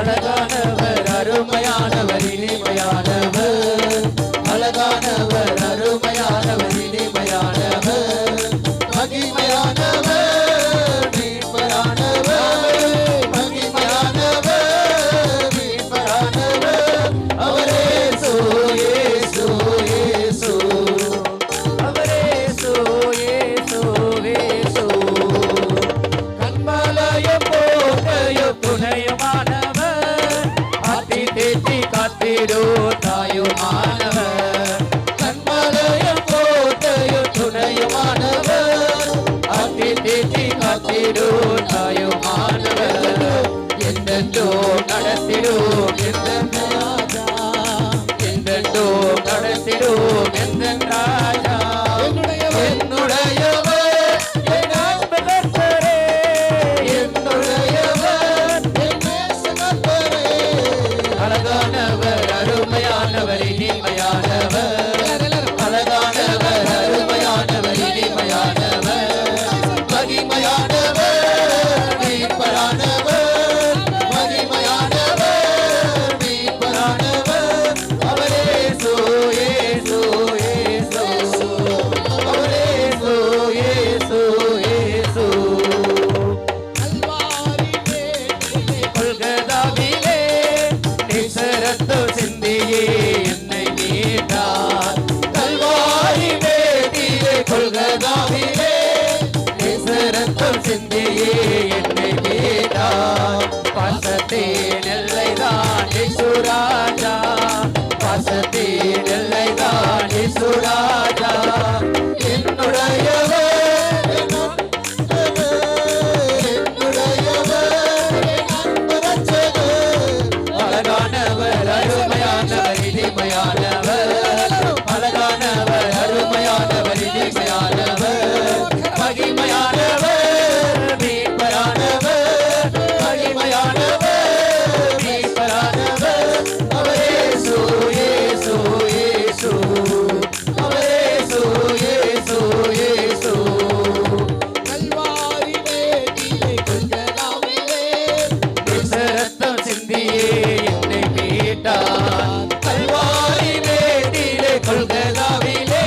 அழகானவர் அருமையானவர் இனிமையானவர் அழகானவர் அருமையானவர் இனிமையானவர் மகிமையானவர் மீட்பரானவர் மகிமையானவர் மீட்பரானவர் அவரே இயேசு இயேசு அவரே இயேசு இயேசு கண்மலையும் கோட்டையும் துணையுமானவர் ஆத்தி தேத்தி காத்திடோ தாயுமானவர் கண்மலையும் கோட்டையும் துணையுமானவர் ஆத்தி தேத்தி காத்திடோ தாயுமானவர் எந்தெந்தோ நடத்திடும் எந்த ராஜா எந்தெந்தோ நடத்திடும் எந்த ராஜா என்னுடையவர் அழகானவர் அருமையானவர் இனிமையானவர் அழகானவர் அருமையானவர் இனிமையானவர் மகிமையானவர் மீட்பரானவர் மகிமையானவர் மீட்பரானவர் அவரே இயேசு இயேசு அவரே இயேசு இயேசு கொல்கதாவிலே ரத்தம் சிந்தியே என்னை மீட்டார் கல்வாரி வேதியிலே கொல்கதாவிலே ரத்தம் சிந்தியே என்னை மீட்டார் பாசத்தின் எல்லைதான் இயேசு ராஜா பாசத்தின் எல்லைதான் இயேசு ராஜா என்னுடையவர் அழகானவர் அருமையானவர் இனிமையானவர் அழகானவர் அருமையானவர் இனிமையானவர் மகிமையானவர் மீட்பரானவர் மகிமையானவர் மீட்பரானவர் அவரே இயேசு இயேசு அவரே இயேசு இயேசு கல்வாரி வேதியிலே கொல்கதாவிலே ரத்தம் சிந்தியே என்னை மீட்டார் கல்வாரி வேதியிலே கொல்கதாவிலே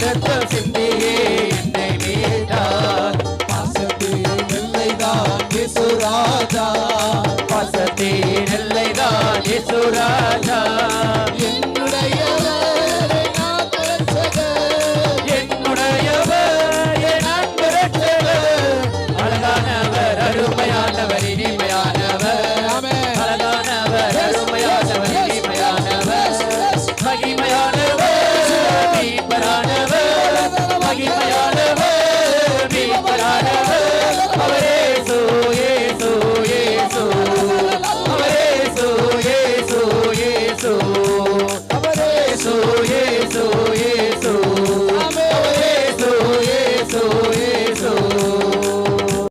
ரத்தம் சிந்தியே என்னை மீட்டார் பாசத்தின் எல்லைதான் இயேசு ராஜா பாசத்தின் எல்லைதான் இயேசு ராஜா